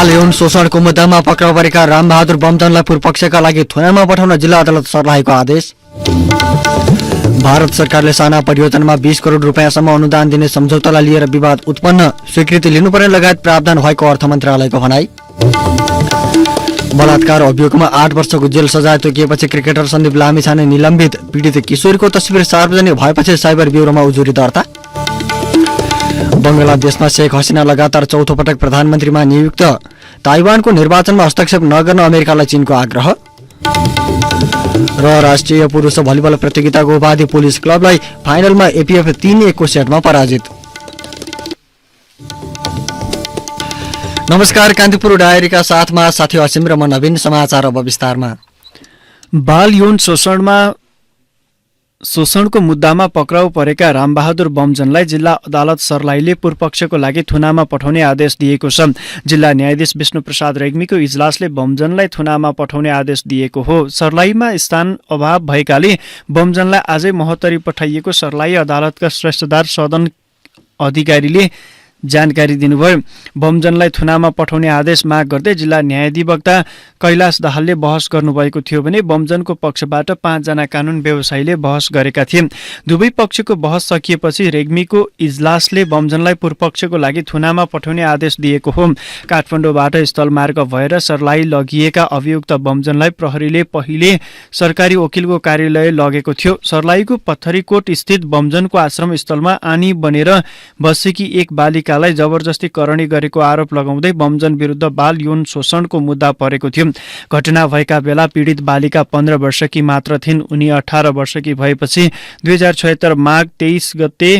बाल यौन शोषणको मुद्दामा पक्राउ परेका रामबहादुर बमजनलाई पूर्वपक्षका लागि थुनामा पठाउन जिल्ला अदालत सर्लाहीको आदेश। भारत सरकारले साना परियोजनामा 20 करोड रुपियाँसम्म अनुदान दिने सम्झौतालाई लिएर विवाद उत्पन्न, स्वीकृति लिनुपर्ने लगायत प्रावधान भएको अर्थ मन्त्रालयको भनाई। बलात्कार अभियोगमा 8 वर्षको जेल सजाय तोकिएपछि क्रिकेटर सन्दीप लामिछाने निलम्बित, पीडित किशोरीको तस्बिर सार्वजनिक भएपछि साइबर ब्युरोमा उजुरी दर्ता। बंगलादेशमा शेख हसिना लगातार चौथो पटक प्रधानमन्त्रीमा नियुक्त, ताइवानको निर्वाचनमा हस्तक्षेप नगर्न अमेरिकालाई चीनको आग्रह। र राष्ट्रिय पुरुष भलिबल प्रतियोगिताको उपाधि पुलिस क्लबलाई फाइनलमा एपीएफ 3-1 को सेटमा पराजित। नमस्कार, कान्तिपुर डायरीका साथमा साथी असिम र म नवीन। समाचार अब विस्तारमा। बाल यौन शोषणको मुद्दामा पक्राउ परेका रामबहादुर बमजनलाई जिल्ला अदालत सर्लाहीले पूर्वपक्षको लागि थुनामा पठाउने आदेश दिएको छ। जिल्ला न्यायाधीश विष्णुप्रसाद रेग्मीको इजलासले बमजनलाई थुनामा पठाउने आदेश दिएको हो। सर्लाहीमा स्थान अभाव भएकाले बमजनलाई आजै महोत्तरी पठाइएको सर्लाही अदालतका श्रेष्ठदार सदन अधिकारीले जानकारी दिनुभयो। बमजनलाई थुनामा पठाउने आदेश माग गर्दै जिल्ला न्यायाधिवक्ता कैलाश दाहालले बहस गर्नुभएको थियो भने बमजनको पक्षबाट 5 जना कानून व्यवसायीले बहस गरेका थिए। दुवै पक्षको बहस सकिएपछि रेग्मीको इजलासले बमजनलाई पूर्वपक्षको लागि थुनामा पठाउने आदेश दिएको हो। काठमाडौँबाट स्थलमार्ग भएर सर्लाही लगिएका अभियुक्त बमजनलाई प्रहरीले पहिले सरकारी वकिलको कार्यालय लगेको थियो। सर्लाहीको पत्थरीकोट स्थित बमजनको आश्रम स्थलमा आनी बनेर बसेकी एक बालिका जबरजस्ती करणी गरेको आरोप लगाउँदै बमजन विरुद्ध बाल यौन शोषणको मुद्दा परेको थियो। घटना भएका बेला पीडित बालिका 15 वर्षकी मात्र थिइन्। उनी 18 वर्षकी भएपछि 2076 माघ 23 गते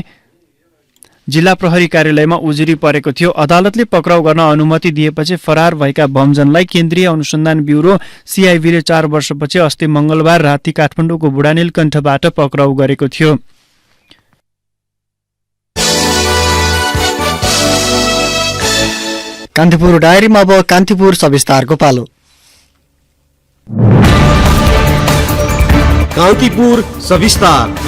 जिल्ला प्रहरी कार्यालयमा उजुरी परेको थियो। अदालतले पक्राउ गर्न अनुमति दिएपछि फरार भएका बमजनलाई केन्द्रीय अनुसन्धान ब्युरो सीआईबीले 4 वर्षपछि अस्ति मंगलबार राति काठमाडौँको बुढानीलकण्ठबाट पक्राउ गरेको थियो। कान्तिपुर डायरीमा अब कान्तिपुर सविस्तारको पालो। कान्तिपुर सविस्तार।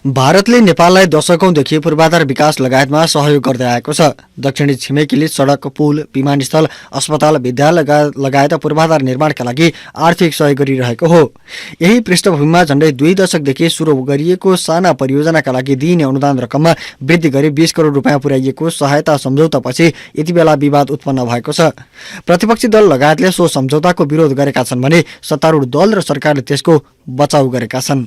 भारतले नेपाललाई दशकौंदेखि पूर्वाधार विकास लगायतमा सहयोग गर्दै आएको छ। दक्षिणी छिमेकीले सडक, पुल, विमानस्थल, अस्पताल, विद्यालय लगायत पूर्वाधार निर्माणका लागि आर्थिक सहयोग गरिरहेको हो। यही पृष्ठभूमिमा झण्डै 2 दशकदेखि सुरु गरिएको साना परियोजनाका लागि दिइने अनुदान रकममा वृद्धि गरी 20 करोड रुपियाँ पुर्याइएको सहायता सम्झौतापछि यति बेला विवाद उत्पन्न भएको छ। प्रतिपक्षी दल लगायतले सो सम्झौताको विरोध गरेका छन् भने सत्तारूढ दल र सरकारले त्यसको बचाउ गरेका छन्।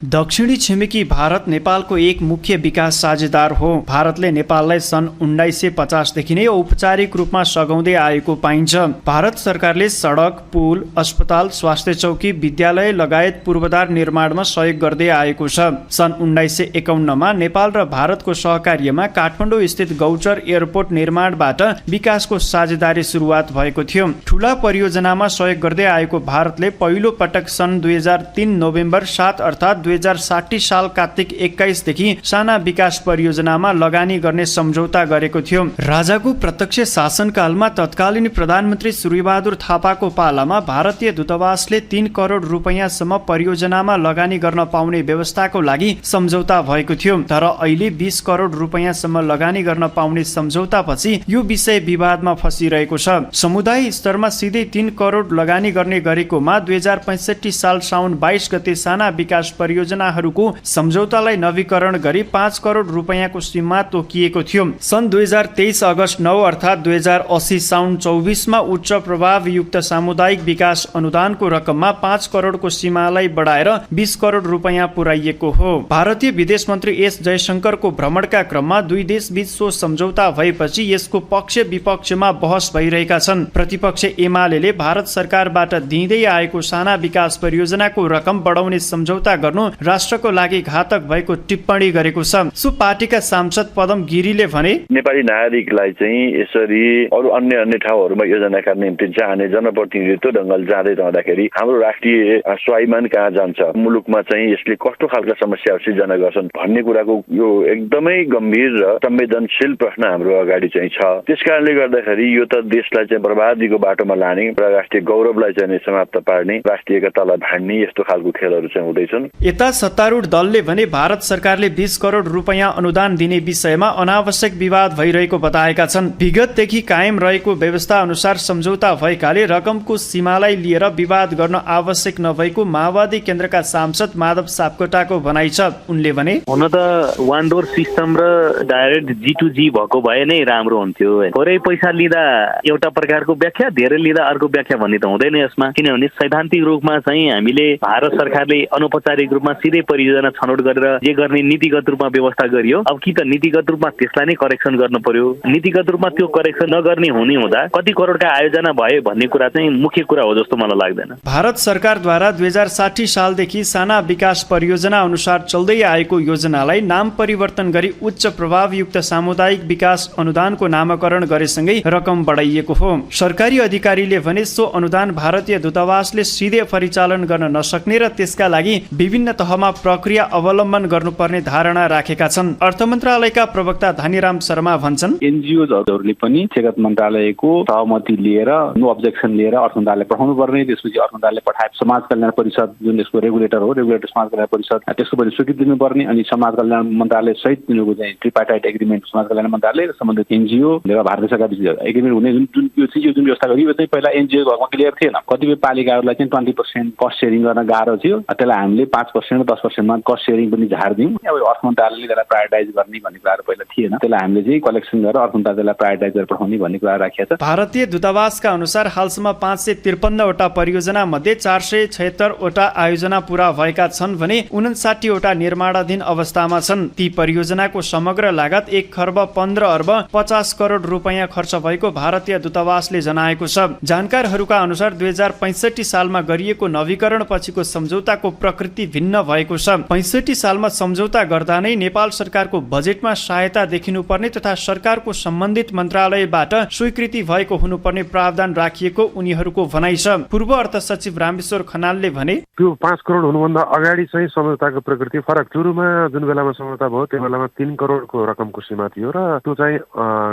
दक्षिणी छिमेकी भारत नेपालको एक मुख्य विकास साझेदार हो। भारतले नेपाललाई सन् 1950 देखि नै औपचारिक रूपमा सघाउँदै आएको पाइन्छ। भारत सरकारले सडक, पुल, अस्पताल, स्वास्थ्य चौकी, विद्यालय लगायत पूर्वाधार निर्माणमा सहयोग गर्दै आएको छ। सन् 1951 मा नेपाल र भारतको सहकार्यमा काठमाडौँ स्थित गौचर एयरपोर्ट निर्माणबाट विकासको साझेदारी सुरुवात भएको थियो। ठूला परियोजनामा सहयोग गर्दै आएको भारतले पहिलो पटक सन् 2003 नोभेम्बर 7 अर्थात् 2060 साल कार्तिक 21 देखि साना विकास परियोजनामा लगानी गर्ने सम्झौता गरेको थियो। राजाको प्रत्यक्ष शासनकालमा तत्कालीन प्रधानमन्त्री सूर्यबहादुर थापाको पालामा भारतीय दूतावासले 3 करोड रुपैयाँसम्म परियोजनामा लगानी गर्न पाउने व्यवस्थाको लागि सम्झौता भएको थियो। तर अहिले 20 करोड रुपैयाँसम्म लगानी गर्न पाउने सम्झौतापछि यो विषय विवादमा फसिरहेको छ। समुदाय स्तरमा सिधै 3 करोड लगानी गर्ने गरेकोमा 2065 साल साउन 22 गते साना विकास परियोजनाहरूको सम्झौतालाई नवीकरण गरी 5 करोड रुपैयाँको सीमा तोकिएको थियो। सन् 2023 अगस्त 9 अर्थात् 2080 साउन 24 मा उच्च प्रभावयुक्त सामुदायिक विकास अनुदानको रकममा 5 करोडको सीमालाई बढाएर 20 करोड रुपैयाँ पुर्याइएको हो। भारतीय विदेश मन्त्री एस जयशंकरको भ्रमणका क्रममा दुई देशबीच सो सम्झौता भएपछि यसको पक्ष विपक्षमा बहस भइरहेका छन्। प्रतिपक्ष एमालेले भारत सरकारबाट दिँदै आएको साना विकास परियोजनाको रकम बढाउने सम्झौता गर्नु राष्ट्रको लागि घातक भएको टिप्पणी गरेको छ। सो पार्टीका सांसद पदम गिरीले भने नेपाली नागरिकलाई चाहिँ यसरी अरू अन्य ठाउँहरूमा योजनाका निम्ति जाने जनप्रतिनिधित्व ढङ्गले जाँदै रहँदाखेरि हाम्रो राष्ट्रिय स्वाभिमान कहाँ जान्छ, मुलुकमा चाहिँ यसले कस्तो खालका समस्याहरू सिर्जना गर्छन् भन्ने कुराको यो एकदमै गम्भीर र संवेदनशील प्रश्न हाम्रो अगाडि चाहिँ छ। त्यसकारणले गर्दाखेरि यो त देशलाई चाहिँ बर्बादीको बाटोमा लाने र राष्ट्रिय गौरवलाई चाहिँ समाप्त पार्ने, राष्ट्रिय एकतालाई भाड्ने यस्तो खालको खेलहरू चाहिँ हुँदैछन्। यता सत्तारूढ दलले भने भारत सरकारले 20 करोड रुपैयाँ अनुदान दिने विषयमा अनावश्यक विवाद भइरहेको बताएका छन्। विगतदेखि कायम रहेको व्यवस्था अनुसार सम्झौता भएकाले रकमको सीमालाई लिएर विवाद गर्न आवश्यक नभएको माओवादी केन्द्रका सांसद माधव सापकोटाको भनाइ छ। उनले भने हुन त वान डोर सिस्टम र डाइरेक्ट G2G भएको भए नै राम्रो हुन्थ्यो। थोरै पैसा लिँदा एउटा प्रकारको व्याख्या, धेरै लिँदा अर्को व्याख्या भन्ने त हुँदैन यसमा। किनभने सैद्धान्तिक रूपमा चाहिँ हामीले भारत सरकारले अनौपचारिक रूपमा सिधै परियोजना छनौट गरेर जे गर्ने नीतिगत रूपमा व्यवस्था गरियो। अब कि त नीतिगत रूपमा त्यसलाई नै करेक्सन गर्न पर्यो। नीतिगत रूपमा त्यो करेक्सन नगर्ने हुने हुँदा कति करोडका आयोजना भयो भन्ने कुरा चाहिँ मुख्य कुरा हो जस्तो मलाई लाग्दैन। भारत सरकारद्वारा 2060 सालदेखि साना विकास परियोजना अनुसार चल्दै आएको योजनालाई नाम परिवर्तन गरी उच्च प्रभावयुक्त सामुदायिक विकास अनुदानको नामकरण गरेसँगै रकम बढाइएको हो। सरकारी अधिकारीले भने सो अनुदान भारतीय दूतावासले सिधै परिचालन गर्न नसक्ने र त्यसका लागि विभिन्न तहमा प्रक्रिया अवलम्बन गर्नुपर्ने धारणा राखेका छन्। अर्थ मन्त्रालयका प्रवक्ता धनीराम शर्मा भन्छन्, एनजिओजहरूले पनि क्षेत्र मन्त्रालयको सहमति लिएर नो अब्जेक्सन लिएर अर्थ मन्त्रालय पठाउनु पर्ने, त्यसपछि अर्थ मन्त्रालय पठाए समाज कल्याण परिषद जुन यसको रेगुलेटर हो, रेगुलेटर समाज कल्याण परिषद त्यसको पनि स्वीकृति दिनुपर्ने, अनि समाज कल्याण मन्त्रालय सहित तिनीहरूको चाहिँ ट्रिपार्टाइट एग्रिमेन्ट समाज कल्याण मन्त्रालय र सम्बन्धित एनजिओ र भारत सरकार बीच एग्रिमेन्ट हुने जुन व्यवस्था गरियो चाहिँ पहिला एनजिओ घरमा क्लियर थिएन। कतिपय पालिकाहरूलाई चाहिँ 20% कस्ट सेयरिङ गर्न गाह्रो थियो। त्यसलाई हामीले 5% 10%मा कस्ट सेयरिङ पनि झार्दियौँ। अब अर्थ मन्त्रालयले त्यसलाई प्रायोरिटाइज गर्ने भन्ने कुराहरू पहिला थिएन। त्यसलाई हामीले चाहिँ कलेक्सन गरेर अर्थ मन्त्रालयलाई प्रायोरिटाइज गरेर पठाउने भन्ने कुरा राखिएको छ। भारतीय दूतावासका अनुसार हालसम्म 553 वटा परियोजना मध्ये 476 वटा आयोजना पूरा भएका छन् भने 59 वटा निर्माणाधीन अवस्थामा छन्। ती परियोजनाको समग्र लागत 1 खर्ब 15 अर्ब 50 करोड रुपैयाँ खर्च भएको भारतीय दूतावासले जनाएको छ। जानकारहरूका अनुसार 2065 सालमा गरिएको नवीकरण पछिको सम्झौताको प्रकृति भिन्न भएको छ। 65 सालमा सम्झौता गर्दा नै नेपाल सरकारको बजेटमा सहायता देखिनुपर्ने तथा सरकारको सम्बन्धित मन्त्रालयबाट स्वीकृति भएको हुनुपर्ने प्रावधान राखिएको उनीहरूको भनाइ छ। पूर्व अर्थ सचिव रामेश्वर खनालले भने, त्यो 5 करोड हुनुभन्दा अगाडि चाहिँ सम्झौताको प्रकृति फरक। सुरुमा जुन बेलामा सम्झौता भयो त्यो बेलामा 3 करोडको रकमको सीमा थियो र त्यो चाहिँ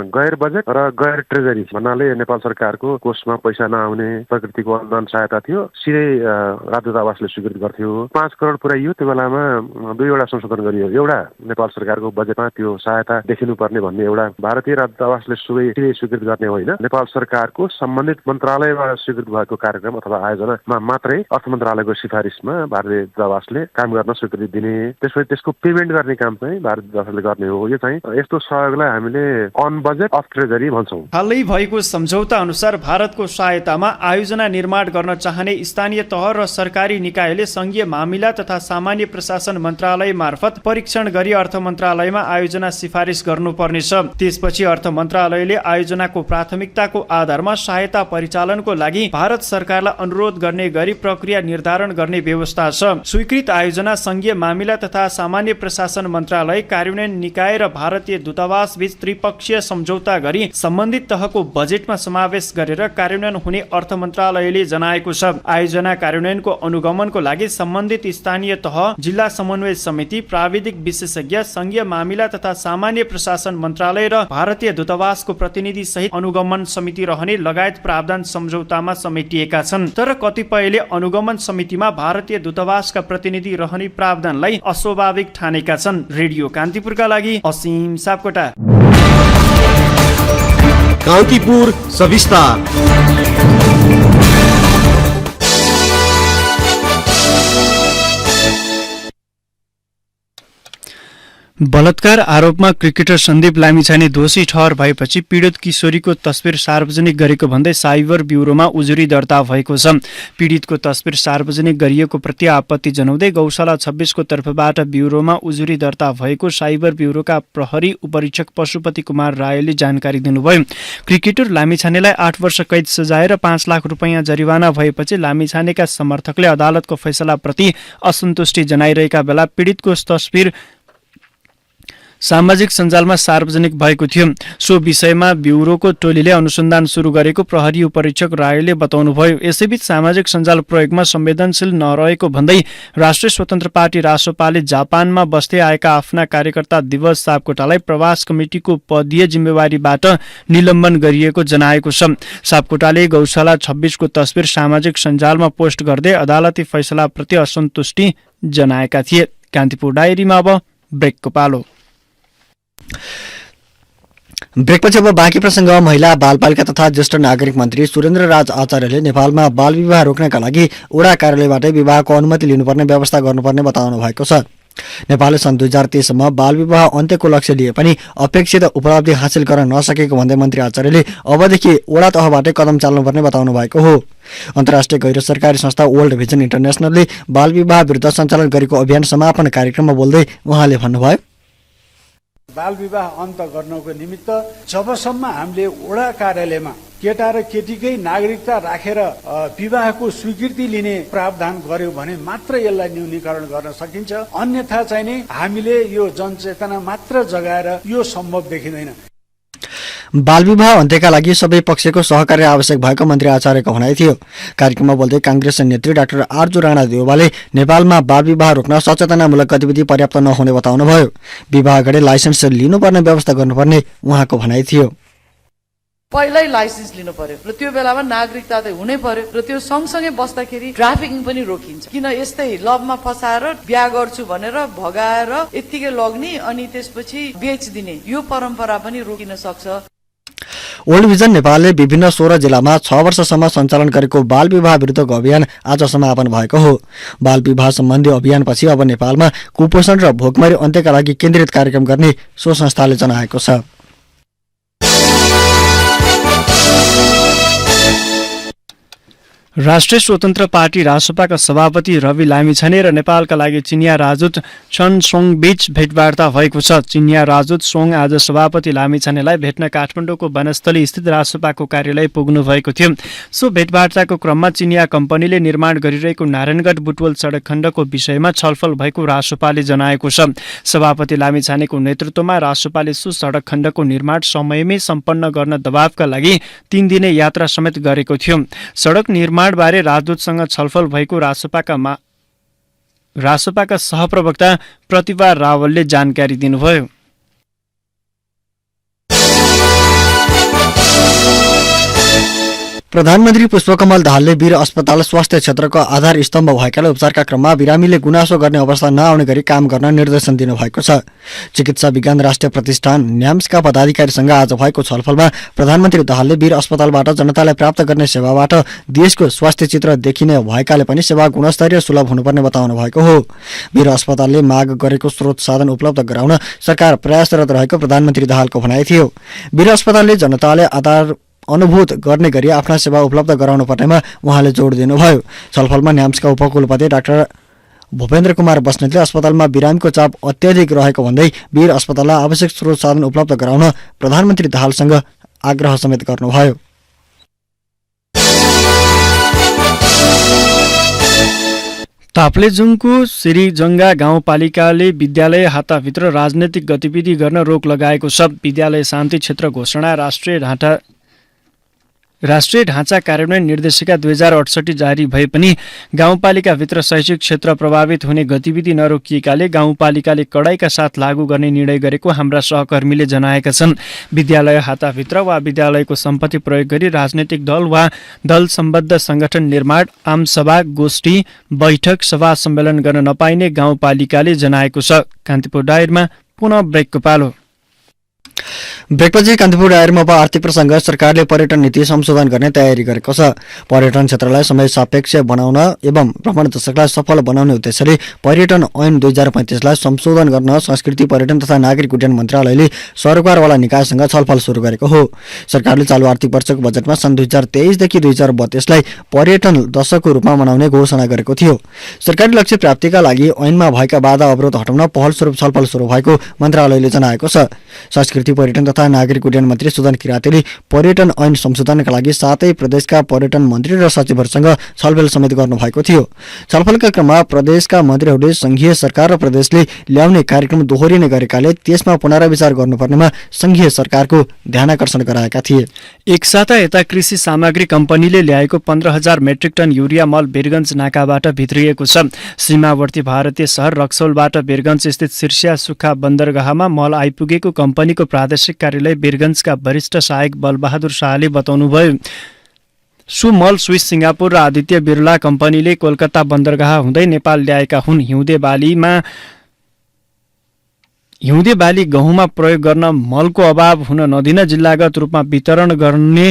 गैर बजेट र गैर ट्रेजरी भन्नाले नेपाल सरकारको कोषमा पैसा नआउने प्रकृतिको अनुदान सहायता थियो। सिधै राजदूतावासले स्वीकृत गर्थ्यो। 5 करोड पुर्याइयो। त्यो बेलामा 2वटा संशोधन गरियो। एउटा नेपाल सरकारको बजेटमा त्यो सहायता देखिनुपर्ने भन्ने एउटा, भारतीय राजदूतावासले सिधै स्वीकृत गर्ने होइन, नेपाल सरकारको सम्बन्धित मन्त्रालयबाट स्वीकृत भएको कार्यक्रम अथवा आयोजनामा मात्रै अर्थ मन्त्रालयको सिफारिसमा भारतीय दूतावासले काम गर्न स्वीकृति दिने, त्यसपछि त्यसको पेमेन्ट गर्ने काम चाहिँ भारतीय दूतावासले गर्ने हो। यो चाहिँ यस्तो सहयोगलाई हामीले अन बजेट अफ ट्रेजरी भन्छौँ। हालै भएको सम्झौता अनुसार भारतको सहायतामा आयोजना निर्माण गर्न चाहने स्थानीय तह र सरकारी निकायले संघीय मामिला तथा सामान्य प्रशासन मन्त्रालय मार्फत परीक्षण गरी अर्थ मन्त्रालयमा आयोजना सिफारिस गर्नुपर्नेछ। त्यसपछि अर्थ मन्त्रालयले आयोजनाको प्राथमिकताको आधारमा सहायता परिचालनको लागि भारत सरकारलाई अनुरोध गर्ने गरी प्रक्रिया निर्धारण गर्ने व्यवस्था छ। स्वीकृत आयोजना संघीय मामिला तथा सामान्य प्रशासन मन्त्रालय, कार्यान्वयन निकाय र भारतीय दूतावास बीच त्रिपक्षीय सम्झौता गरी सम्बन्धित तहको बजेटमा समावेश गरेर कार्यान्वयन हुने अर्थ मन्त्रालयले जनाएको छ। आयोजना कार्यान्वयनको अनुगमनको लागि सम्बन्धित स्थानीय तह, जिल्ला समन्वय समिति, प्राविधिक विशेषज्ञ, संघीय मामिला तथा सामान्य प्रशासन मन्त्रालय र भारतीय दूतावासको प्रतिनिधि सहित अनुगमन समिति रहने लगायत प्रावधान सम्झौतामा समेटिएका छन्। तर कतिपयले अनुगमन समितिमा भारतीय दूतावासका प्रतिनिधि रहने प्रावधानलाई अस्वाभाविक ठानेका छन्। रेडियो कान्तिपुरका लागि असीम सापकोटा। कान्तिपुर सविस्तार। बलात्कार आरोपमा क्रिकेटर सन्दीप लामिछाने दोषी ठहर भएपछि पीडित किशोरीको तस्बिर सार्वजनिक गरेको भन्दै साइबर ब्युरोमा उजुरी दर्ता भएको छ। पीडितको तस्बिर सार्वजनिक गरिएको प्रति आपत्ति जनाउँदै गौशाला 26 को तर्फबाट ब्युरोमा उजुरी दर्ता भएको साइबर ब्युरोका प्रहरी उपरीक्षक पशुपति कुमार रायले जानकारी दिनुभयो। क्रिकेटर लामिछानेलाई 8 वर्ष कैद सजाय र 5 लाख रुपैयाँ जरिवाना भएपछि लामिछानेका समर्थकले अदालतको फैसलाप्रति असन्तुष्टि जनाइरहेका बेला पीडितको तस्बिर सामाजिक सञ्जालमा सार्वजनिक भएको थियो। सो विषयमा ब्युरोको टोलीले अनुसन्धान सुरु गरेको प्रहरी उपरीक्षक रायले बताउनुभयो। यसैबीच सामाजिक सञ्जाल प्रयोगमा संवेदनशील नरहेको भन्दै राष्ट्रिय स्वतन्त्र पार्टी रासोपाले जापानमा बस्दै आएका आफ्ना कार्यकर्ता दिवस सापकोटालाई प्रवास कमिटिको पदीय जिम्मेवारीबाट निलम्बन गरिएको जनाएको छ। सापकोटाले गौशाला 26 को तस्बिर सामाजिक सञ्जालमा पोस्ट गर्दै अदालती फैसलाप्रति असन्तुष्टि जनाएका थिए। कान्तिपुर डायरीमा अब ब्रेकको पालो। ब्रेकपछि अब बाँकी प्रसङ्ग। महिला बालबालिका तथा ज्येष्ठ नागरिक मन्त्री सुरेन्द्र राज आचार्यले नेपालमा बाल विवाह रोक्नका लागि वडा कार्यालयबाटै विवाहको अनुमति लिनुपर्ने व्यवस्था गर्नुपर्ने बताउनु भएको छ। नेपालले सन् 2023 सम्म बाल विवाह अन्त्यको लक्ष्य लिए पनि अपेक्षित उपलब्धि हासिल गर्न नसकेको भन्दै मन्त्री आचार्यले अबदेखि वडा तहबाटै कदम चाल्नुपर्ने बताउनु भएको हो। अन्तर्राष्ट्रिय गैर सरकारी संस्था वर्ल्ड भिजन इन्टरनेसनलले बाल विवाह विरुद्ध सञ्चालन गरेको अभियान समापन कार्यक्रममा बोल्दै उहाँले भन्नुभयो, बाल विवाह अन्त गर्नको निमित्त जबसम्म हामीले वडा कार्यालयमा केटा र केटीकै नागरिकता राखेर विवाहको स्वीकृति लिने प्रावधान गर्यो भने मात्र यसलाई न्यूनीकरण गर्न सकिन्छ। अन्यथा चाहिँ नि हामीले यो जनचेतना मात्र जगाएर यो सम्भव देखिँदैन। बाल विवाह अन्त्यका लागि सबै पक्षको सहकार्य आवश्यक भएको मन्त्री आचार्यको भनाइ थियो। कार्यक्रममा बोल्दै कांग्रेस नेत्री डाक्टर आर्जु राणा देउवाले नेपालमा बाल विवाह रोक्न सचेतनामूलक गतिविधि पर्याप्त नहुने बताउनुभयो। विवाह अगाडि लाइसेन्स लिनुपर्ने व्यवस्था गर्नुपर्ने उहाँको भनाइ थियो। पहिल्यै लाइसेन्स लिनु पर्यो र त्यो बेलामा नागरिकता त हुनै पर्यो र त्यो सँगसँगै बस्दाखेरि ट्राफिकिङ पनि रोकिन्छ। किन यस्तै लभमा फसाएर बिहा गर्छु भनेर भगाएर यत्तिकै लग्ने अनि त्यसपछि बेचिदिने यो परम्परा पनि रोकिन सक्छ। वर्ल्ड भिजन नेपालले विभिन्न 16 जिल्लामा 6 वर्षसम्म सञ्चालन गरेको बाल विवाह विरुद्धको अभियान आज समापन भएको हो। बाल विवाह सम्बन्धी अभियानपछि अब नेपालमा कुपोषण र भोकमरी अन्त्यका लागि केन्द्रित कार्यक्रम गर्ने सो संस्थाले जनाएको छ। राष्ट्रिय स्वतन्त्र पार्टी रासोपाका सभापति रवि लामिछाने र नेपालका लागि चिनिया राजदूत chen सोङ बीच भेटवार्ता भएको छ। चिनिया राजदूत सोङ आज सभापति लामिछानेलाई भेट्न काठमाडौँको वनस्थली स्थित रासोपाको कार्यालय पुग्नु भएको थियो। सो भेटवार्ताको क्रममा चिनिया कम्पनीले निर्माण गरिरहेको नारायणगढ बुटवल सडक खण्डको विषयमा छलफल भएको रासोपाले जनाएको छ। सभापति लामिछानेको नेतृत्वमा रासोपाले सो सडक खण्डको निर्माण समयमै सम्पन्न गर्न दबावका लागि 3 दिने यात्रा समेत गरेको थियो। सडक निर्माण बारे राजदूतसँग छलफल भएको रासोपाका सहप्रवक्ता प्रतिभा रावलले जानकारी दिनुभयो। प्रधानमन्त्री पुष्पकमल दाहालले वीर अस्पताल स्वास्थ्य क्षेत्रको आधार स्तम्भ भएकाले उपचारका क्रममा बिरामीले गुनासो गर्ने अवस्था नआउने गरी काम गर्न निर्देशन दिनुभएको छ। चिकित्सा विज्ञान राष्ट्रिय प्रतिष्ठान न्याम्सका पदाधिकारीसँग आज भएको छलफलमा प्रधानमन्त्री दाहालले वीर अस्पतालबाट जनतालाई प्राप्त गर्ने सेवाबाट देशको स्वास्थ्य चित्र देखिने भएकाले पनि सेवा गुणस्तरीय सुलभ हुनुपर्ने बताउनु भएको हो। वीर अस्पतालले माग गरेको स्रोत साधन उपलब्ध गराउन सरकार प्रयासरत रहेको प्रधानमन्त्री दाहालको भनाइ थियो। वीर अस्पतालले जनताले आधार अनुभूत गर्ने गरी आफ्ना सेवा उपलब्ध गराउनु पर्नेमा उहाँले जोड दिनुभयो। छलफलमा न्याम्सका उपकुलपति डाक्टर भूपेन्द्र कुमार बस्नेतले अस्पतालमा बिरामीको चाप अत्याधिक रहेको भन्दै वीर अस्पताललाई आवश्यक स्रोत साधन उपलब्ध गराउन प्रधानमन्त्री दाहालसँग आग्रह समेत गर्नुभयो। ताप्लेजुङको श्रीजङ्गा गाउँपालिकाले विद्यालय हाताभित्र राजनैतिक गतिविधि गर्न रोक लगाएको छ। विद्यालय शान्ति क्षेत्र घोषणा राष्ट्रिय ढाँचा कार्यान्वयन निर्देशिका 2068 जारी भए पनि गाउँपालिकाभित्र शैक्षिक क्षेत्र प्रभावित हुने गतिविधि नरोकिएकाले गाउँपालिकाले कडाइका साथ लागू गर्ने निर्णय गरेको हाम्रा सहकर्मीले जनाएका छन्। विद्यालय हाताभित्र वा विद्यालयको सम्पत्ति प्रयोग गरी राजनैतिक दल वा दल सम्बद्ध संगठन निर्माण, आमसभा, गोष्ठी, बैठक, सभा सम्मेलन गर्न नपाइने गाउँपालिकाले जनाएको छ। कान्तिपुर डायरीमा पुनः ब्रेकको पालो। ब्रेकपछि कान्तिपुर डायरीमा अब आर्थिक प्रसङ्ग। सरकारले पर्यटन नीति संशोधन गर्ने तयारी गरेको छ। पर्यटन क्षेत्रलाई समय सापेक्ष बनाउन एवं भ्रमण दशकलाई सफल बनाउने उद्देश्यले पर्यटन ऐन 2035लाई संशोधन गर्न संस्कृति, पर्यटन तथा नागरिक उड्डयन मन्त्रालयले सरकारवाला निकायसँग छलफल सुरु गरेको हो। सरकारले चालु आर्थिक वर्षको बजेटमा सन् 2023 देखि 2032लाई पर्यटन दशकको रूपमा मनाउने घोषणा गरेको थियो। सरकारी लक्ष्य प्राप्तिका लागि ऐनमा भएका बाधा अवरोध हटाउन पहल स्वरूप छलफल सुरु भएको मन्त्रालयले जनाएको छ। संस्कृति, पर्यटन तथा तथा नागरिक उड्डयन मन्त्री सुदन किराँतीले पर्यटन ऐन संशोधनका लागि 7 प्रदेशका पर्यटन मन्त्री र सचिवहरूसँग छलफल समेत गर्नुभएको थियो। छलफलका क्रममा प्रदेशका मन्त्रीहरूले संघीय सरकार र प्रदेशले ल्याउने कार्यक्रम दोहोरिने गरेकाले त्यसमा पुनर्विचार गर्नुपर्नेमा संघीय सरकारको ध्यानाकर्षण गराएका थिए। एक साता यता कृषि सामग्री कम्पनीले ल्याएको 15,000 मेट्रिक टन युरिया मल वीरगञ्ज नाकाबाट भित्रिएको छ। सीमावर्ती भारतीय शहर रक्सौलबाट वीरगञ्ज स्थित सिर्सिया सुक्खा बन्दरगाहमा मल आइपुगेको कम्पनीको प्रादेशिक कार्यालय वीरगञ्जका वरिष्ठ सहायक बलबहादुर शाहले बताउनुभयो। सो मल स्विस, सिङ्गापुर र आदित्य बिरला कम्पनीले कोलकाता बन्दरगाह हुँदै नेपाल ल्याएका हुन्। हिउँदे बाली गहुँमा प्रयोग गर्न मलको अभाव हुन नदिन जिल्लागत रूपमा वितरण गर्ने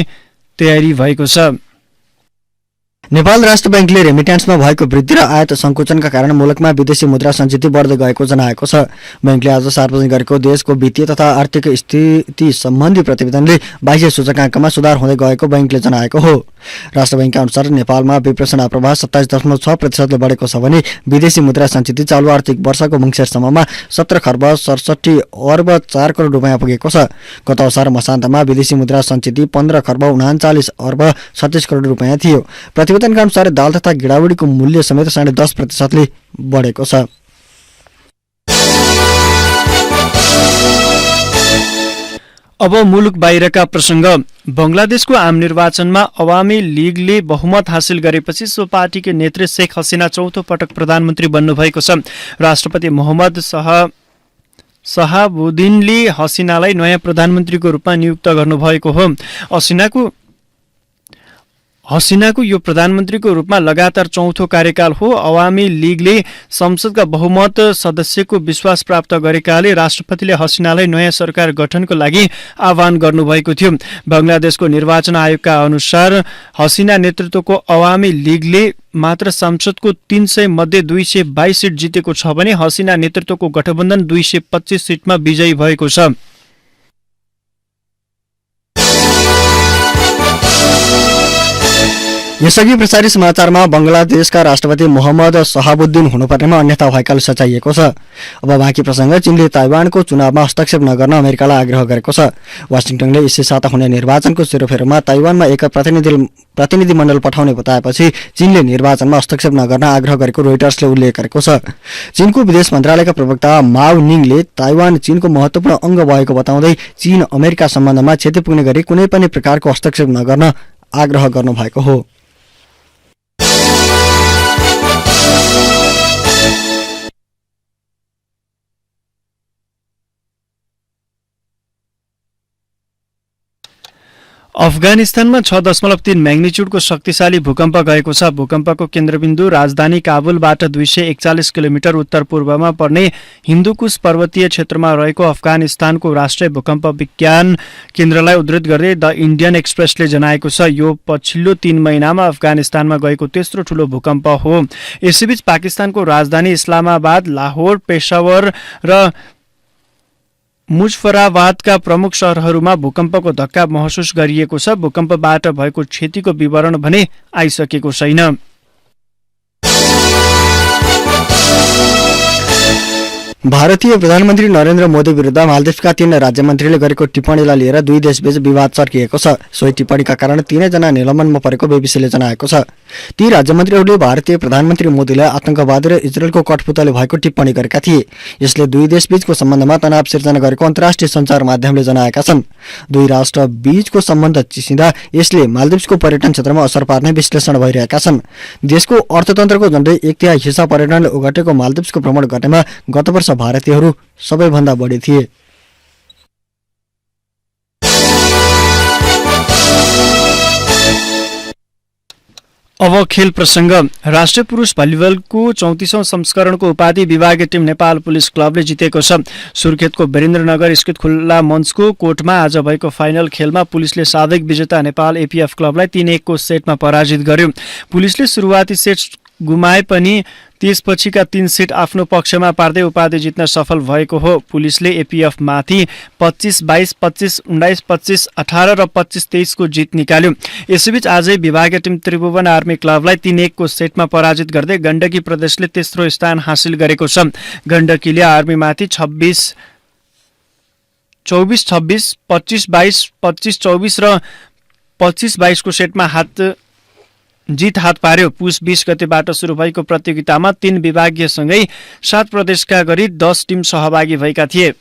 तयारी भएको छ। नेपाल राष्ट्र बैंकले रेमिट्यान्समा भएको वृद्धि र आयात संकुचनका कारण मुलुकमा विदेशी मुद्रा सञ्चित बढ्दै गएको जनाएको छ। बैंकले आज सार्वजनिक गरेको देशको वित्तीय तथा आर्थिक स्थिति सम्बन्धी प्रतिवेदनले बाह्य सूचकाङ्कमा सुधार हुँदै गएको बैंकले जनाएको हो। राष्ट्र बैंकका अनुसार नेपालमा विप्रेषण प्रवाह 27.6% बढेको छ भने विदेशी मुद्रा सञ्चित चालु आर्थिक वर्षको मङ्सिरसम्ममा 17 खर्ब 67 अर्ब 4 करोड रुपियाँ पुगेको छ। गत असार मसान्तमा विदेशी मुद्रा सञ्चित 15 खर्ब 39 अर्ब 36 करोड रुपियाँ थियो। प्रतिवेदनका अनुसार दाल तथा गिडावडीको मूल्य समेत 10.5%ले बढेको छ। अब मुलुक बाहिरका प्रसंग। बंगलादेशको आम निर्वाचनमा अवामी लीगले बहुमत हासिल गरेपछि सो पार्टीकी नेत्री शेख हसिना चौथो पटक प्रधानमन्त्री बन्नुभएको छ। राष्ट्रपति मोहम्मद शहाबुद्दिनले हसिनालाई नयाँ प्रधानमन्त्रीको रूपमा नियुक्त गर्नुभएको हो। हसिनाको यो प्रधानमन्त्रीको रूपमा लगातार चौथो कार्यकाल हो। अवामी लीगले संसदका बहुमत सदस्यको विश्वास प्राप्त गरेकाले राष्ट्रपतिले हसिनालाई नयाँ सरकार गठनको लागि आह्वान गर्नुभएको थियो। बंगलादेशको निर्वाचन आयोगका अनुसार हसिना नेतृत्वको अवामी लीगले मात्र संसदको 300 मध्ये 222 सिट जितेको छ भने हसिना नेतृत्वको गठबन्धन 225 सिटमा विजयी भएको छ। यसअघि प्रसारित समाचारमा बंगलादेशका राष्ट्रपति मोहम्मद शहाबुद्दिन हुनुपर्नेमा अन्यथा भएकाले सच्याइएको छ। अब बाँकी प्रसंग। चीनले ताइवानको चुनावमा हस्तक्षेप नगर्न अमेरिकालाई आग्रह गरेको छ। वाशिंटनले यसै साता हुने निर्वाचनको सेरोफेरोमा ताइवानमा एक प्रतिनिधिमण्डल पठाउने बताएपछि चीनले निर्वाचनमा हस्तक्षेप नगर्न आग्रह गरेको रोइटर्सले उल्लेख गरेको छ। चीनको विदेश मन्त्रालयका प्रवक्ता माओ निङले ताइवान चीनको महत्वपूर्ण अङ्ग भएको बताउँदै चीन अमेरिका सम्बन्धमा क्षति पुग्ने गरी कुनै पनि प्रकारको हस्तक्षेप नगर्न आग्रह गर्नुभएको हो। अफगानिस्तानमा 6.3 म्याग्निच्युडको शक्तिशाली भूकम्प गएको छ। भूकम्पको केन्द्रबिन्दु राजधानी काबुलबाट 241 किलोमिटर उत्तर पूर्वमा पर्ने हिन्दुकुश पर्वतीय क्षेत्रमा रहेको अफगानिस्तानको राष्ट्रिय भूकम्प विज्ञान केन्द्रलाई उद्धृत गर्दै द इन्डियन एक्सप्रेसले जनाएको छ। यो पछिल्लो 3 महिनामा अफगानिस्तानमा गएको तेस्रो ठूलो भूकम्प हो। यसैबीच पाकिस्तानको राजधानी इस्लामाबाद, लाहोर, पेशावर र मुजफराबादका प्रमुख शहरहरूमा भूकम्पको धक्का महसुस गरिएको छ। भूकम्पबाट भएको क्षतिको विवरण भने आइसकेको छैन। भारतीय प्रधानमन्त्री नरेन्द्र मोदी विरुद्ध मालदिप्सका 3 राज्यमन्त्रीले गरेको टिप्पणीलाई लिएर दुई देशबीच विवाद चर्किएको छ। सोही टिप्पणीका कारण 3 जना निलम्बनमा परेको बीबीसीले जनाएको छ। ती राज्यमन्त्रीहरूले भारतीय प्रधानमन्त्री मोदीलाई आतंकवादी र इजरायलको कठपुतली भएको टिप्पणी गरेका थिए। यसले दुई देशबीचको सम्बन्धमा तनाव सिर्जना गरेको अन्तर्राष्ट्रिय सञ्चार माध्यमले जनाएका छन्। दुई राष्ट्र बीचको सम्बन्ध चिसिँदा यसले मालदिप्सको पर्यटन क्षेत्रमा असर पार्ने विश्लेषण भइरहेका छन्। देशको अर्थतन्त्रको झण्डै 1/3 हिस्सा पर्यटनले ओगटेको मालदिप्सको भ्रमण गर्नेमा गत वर्ष भारतीयहरू सबैभन्दा बढी थिए। अब खेल प्रसंग। राष्ट्रिय पुरुष भलिबलको 34औं संस्करणको उपाधि विभागीय टिम नेपाल पुलिस क्लबले जितेको छ। सुर्खेतको वीरेन्द्रनगर स्थित खुल्ला मञ्चको कोर्टमा आज भएको फाइनल खेलमा पुलिसले सावेक विजेता नेपाल एपीएफ क्लबलाई 3-1 को सेटमा पराजित गर्यो। पुलिसले सुरुवाती सेट गुमाए पनि त्यसपछिका 3 सेट आफ्नो पक्षमा पार्दै उपाधि जित्न सफल भएको हो। पुलिसले एपीएफ माथि 25-22, 25-19, 25-18 र 25-23 को जित निकाल्यो। यसैबीच आजै विभागीय टिम त्रिभुवन आर्मी क्लबलाई 3-1 को सेटमा पराजित गर्दै गण्डकी प्रदेशले तेस्रो स्थान हासिल गरेको छ। गण्डकीले आर्मीमाथि 24-26, 25-22, 25-24 र 25-22 को सेटमा जित हात पार्यो। पुस 20 गतेबाट सुरु भएको प्रतियोगितामा 3 विभागीयसँगै 7 प्रदेशका गरी 10 टिम सहभागी भएका थिए।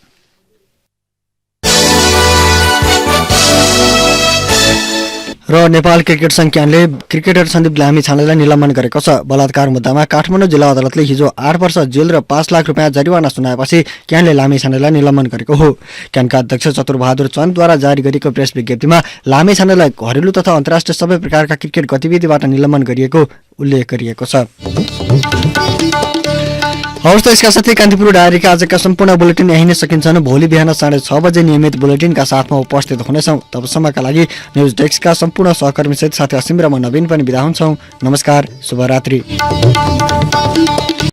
र नेपाल क्रिकेट संघले क्रिकेटर सन्दीप लामिछानेलाई निलम्बन गरेको छ। बलात्कार मुद्दामा काठमाडौँ जिल्ला अदालतले हिजो 8 वर्ष जेल र 5 लाख रुपियाँ जरिवाना सुनाएपछि क्यानले लामिछानेलाई निलम्बन गरेको हो। क्यानका अध्यक्ष चतुरबहादुर चन्दद्वारा जारी गरेको प्रेस विज्ञप्तिमा लामिछानेलाई घरेलु तथा अन्तर्राष्ट्रिय सबै प्रकारका क्रिकेट गतिविधिबाट निलम्बन गरिएको उल्लेख गरिएको छ। हवस् त यसका साथै कान्तिपुर डायरीका आजका सम्पूर्ण बुलेटिन यही नै सकिन्छन्। भोलि बिहान 6:30 बजे नियमित बुलेटिनका साथमा उपस्थित हुनेछौँ। तबसम्मका लागि न्युज डेस्कका सम्पूर्ण सहकर्मीसहित साथी असिम र म नवीन पनि बिदा हुन्छौँ। नमस्कार, शुभरात्रि।